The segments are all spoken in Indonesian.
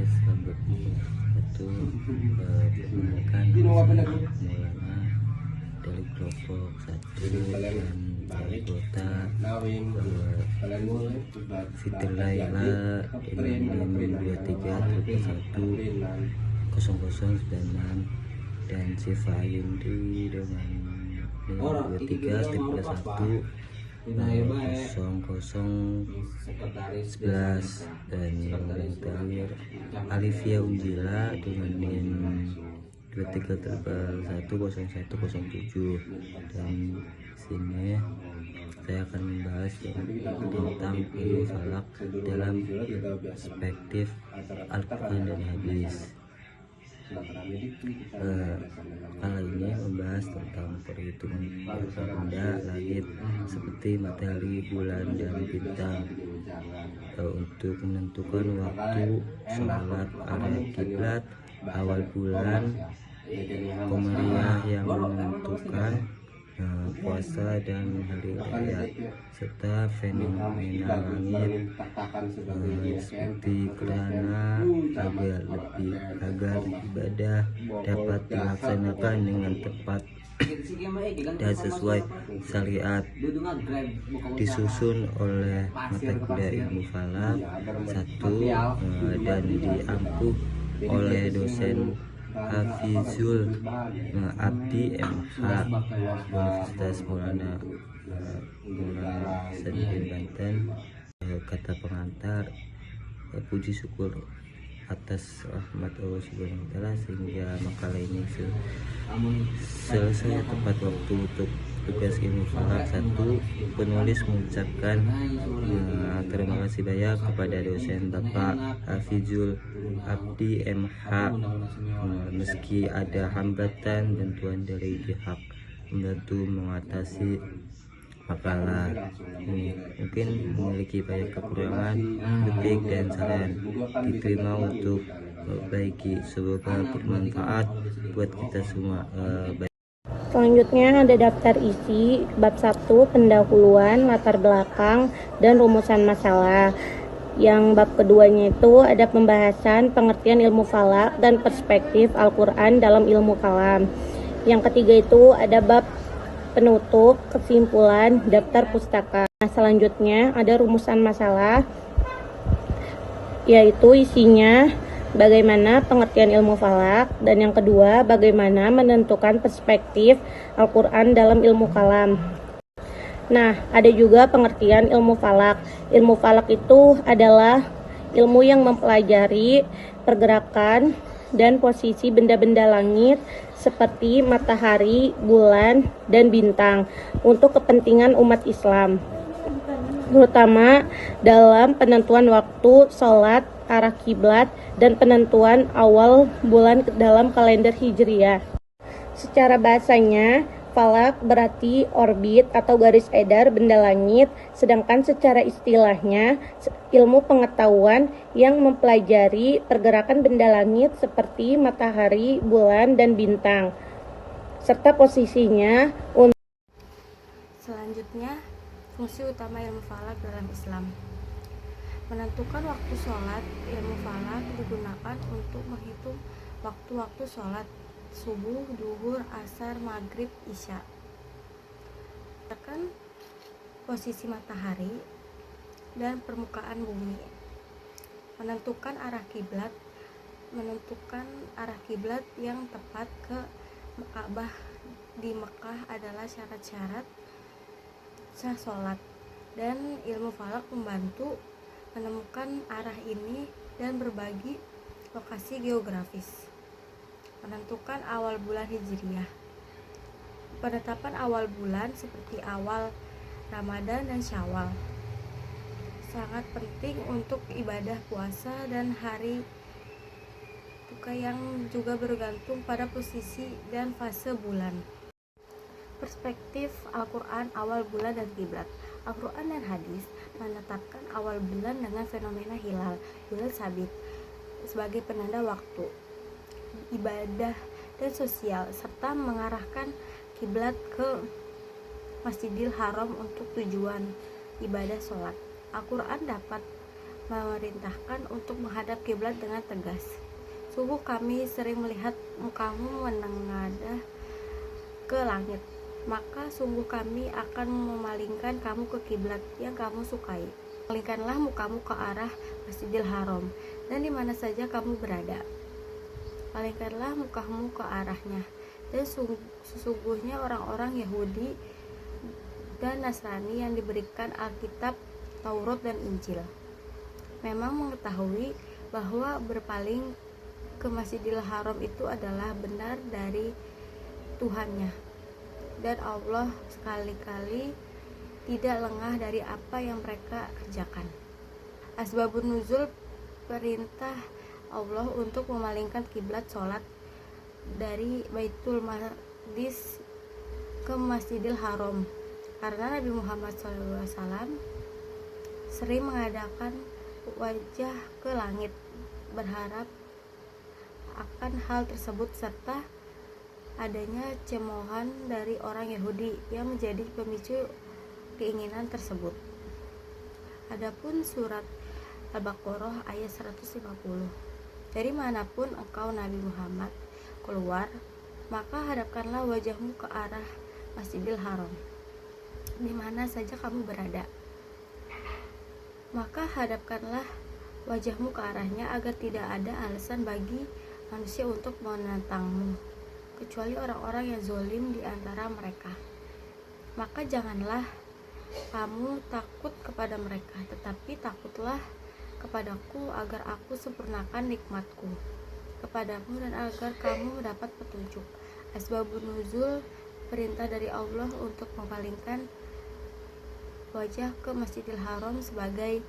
itu pemilikan Maulana dari kelompok 1 dan dari kota Siti Laila dengan 23 dan Siva Yundi dengan 23 0011 dan yang terakhir Alivia Unjila dengan 23 dan sini saya akan membahas tentang ilmu falak dalam perspektif Al-Quran dan hadis. Kali ini membahas tentang perhitungan benda langit seperti matahari, bulan, dan bintang untuk menentukan waktu sholat, arah kiblat, awal bulan, komariah yang menentukan puasa dan hari raya, serta fenomena langit seperti gerhana agar ibadah dapat dilaksanakan dengan tepat dan sesuai syariat. Disusun oleh mata kuliah ilmu falak 1 dan diampu oleh dosen Hafizul Abdi MH Universitas Maulana Hasanuddin Banten. Kata pengantar, puji syukur atas rahmat Allah Subhanahu wa Ta'ala sehingga makalah ini selesai tepat waktu. Untuk tugas ilmu falak 1, penulis mengucapkan terima kasih banyak kepada dosen Bapak Hafizul Abdi MH meski ada hambatan bantuan dari pihak membantu mengatasi makalah ini mungkin memiliki banyak kekurangan, kritik dan saran diterima untuk memperbaiki. Semoga bermanfaat buat kita semua. Selanjutnya ada daftar isi bab 1, pendahuluan, latar belakang, dan rumusan masalah. Yang bab keduanya itu ada pembahasan pengertian ilmu falak dan perspektif Al-Quran dalam ilmu kalam. Yang ketiga itu ada bab penutup, kesimpulan, daftar pustaka. Nah, selanjutnya ada rumusan masalah, yaitu isinya bagaimana pengertian ilmu falak, dan yang kedua bagaimana menentukan perspektif Al-Quran dalam ilmu kalam. Nah, ada juga pengertian ilmu falak. Ilmu falak itu adalah ilmu yang mempelajari pergerakan dan posisi benda-benda langit seperti matahari, bulan, dan bintang untuk kepentingan umat Islam, terutama dalam penentuan waktu sholat, arah kiblat, dan penentuan awal bulan dalam kalender Hijriah. Secara bahasanya, falak berarti orbit atau garis edar benda langit, sedangkan secara istilahnya ilmu pengetahuan yang mempelajari pergerakan benda langit seperti matahari, bulan, dan bintang, serta posisinya. Selanjutnya, fungsi utama ilmu falak dalam Islam. Menentukan waktu sholat, ilmu falak digunakan untuk menghitung waktu-waktu sholat subuh, duhur, asar, maghrib, isya. Tekan posisi matahari dan permukaan bumi. Menentukan arah kiblat yang tepat ke Ka'bah di Mekah adalah syarat-syarat sah sholat, dan ilmu falak membantu menemukan arah ini dan berbagi lokasi geografis. Menentukan awal bulan Hijriah. Penetapan awal bulan seperti awal Ramadan dan Syawal sangat penting untuk ibadah puasa dan hari buka yang juga bergantung pada posisi dan fase bulan. Perspektif Al-Quran, awal bulan, dan kiblat. Al-Quran dan hadis menetapkan awal bulan dengan fenomena hilal bulan sabit sebagai penanda waktu, ibadah, dan sosial, serta mengarahkan kiblat ke Masjidil Haram untuk tujuan ibadah sholat. Al-Quran dapat memerintahkan untuk menghadap kiblat dengan tegas. Sungguh kami sering melihat mukamu menengadah ke langit, maka sungguh kami akan memalingkan kamu ke kiblat yang kamu sukai. Palingkanlah mukamu ke arah Masjidil Haram dan di mana saja kamu berada. Palingkanlah mukamu ke arahnya. Dan sesungguhnya orang-orang Yahudi dan Nasrani yang diberikan Alkitab, Taurat dan Injil memang mengetahui bahwa berpaling ke Masjidil Haram itu adalah benar dari Tuhannya, dan Allah sekali-kali tidak lengah dari apa yang mereka kerjakan. Asbabun nuzul perintah Allah untuk memalingkan kiblat sholat dari Baitul Maqdis ke Masjidil Haram karena Nabi Muhammad SAW sering mengadakan wajah ke langit berharap akan hal tersebut serta adanya cemoohan dari orang Yahudi yang menjadi pemicu keinginan tersebut. Adapun surat Al-Baqarah ayat 150, dari manapun engkau Nabi Muhammad keluar, maka hadapkanlah wajahmu ke arah Masjidil Haram di mana saja kamu berada. Maka hadapkanlah wajahmu ke arahnya agar tidak ada alasan bagi manusia untuk menentangmu, kecuali orang-orang yang zalim di antara mereka. Maka janganlah kamu takut kepada mereka, tetapi takutlah kepadaku agar aku sempurnakan nikmatku kepadamu dan agar kamu mendapat petunjuk. Asbabun nuzul perintah dari Allah untuk mempalingkan wajah ke Masjidil Haram sebagai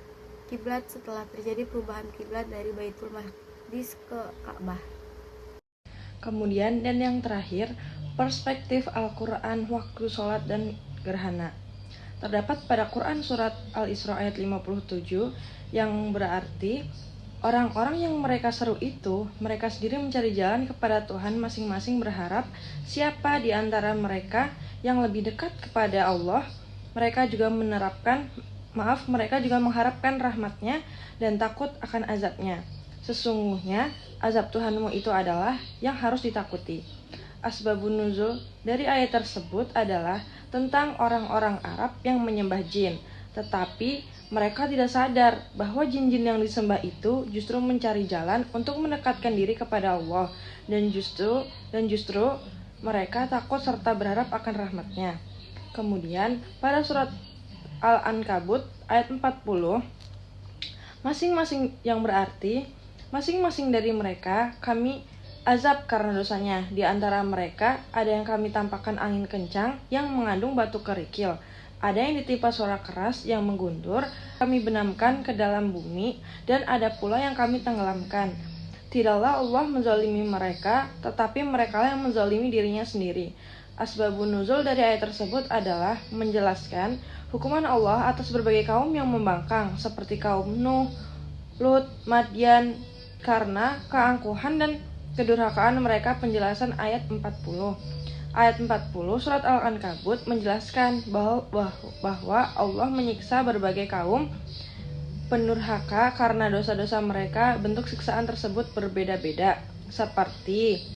kiblat setelah terjadi perubahan kiblat dari Baitul Maqdis ke Ka'bah. Kemudian dan yang terakhir, perspektif Al-Quran waktu sholat dan gerhana. Terdapat pada Quran surat Al-Isra ayat 57 yang berarti orang-orang yang mereka seru itu, mereka sendiri mencari jalan kepada Tuhan masing-masing berharap siapa di antara mereka yang lebih dekat kepada Allah. Mereka juga mengharapkan rahmatnya dan takut akan azabnya. Sesungguhnya azab Tuhanmu itu adalah yang harus ditakuti. Asbabun nuzul dari ayat tersebut adalah tentang orang-orang Arab yang menyembah jin, tetapi mereka tidak sadar bahwa jin-jin yang disembah itu justru mencari jalan untuk mendekatkan diri kepada Allah, dan justru mereka takut serta berharap akan rahmatnya. Kemudian pada surat Al-Ankabut ayat 40, masing-masing yang berarti masing-masing dari mereka kami azab karena dosanya. Di antara mereka ada yang kami tampakkan angin kencang yang mengandung batu kerikil, ada yang ditimpa suara keras yang mengguntur, kami benamkan ke dalam bumi, dan ada pula yang kami tenggelamkan. Tidaklah Allah menzalimi mereka, tetapi mereka yang menzalimi dirinya sendiri. Asbabun nuzul dari ayat tersebut adalah menjelaskan hukuman Allah atas berbagai kaum yang membangkang, seperti kaum Nuh, Lut, Madian, karena keangkuhan dan kedurhakaan mereka. Penjelasan ayat 40. Ayat 40 surat Al-Ankabut menjelaskan bahwa Allah menyiksa berbagai kaum pendurhaka karena dosa-dosa mereka. Bentuk siksaan tersebut berbeda-beda, seperti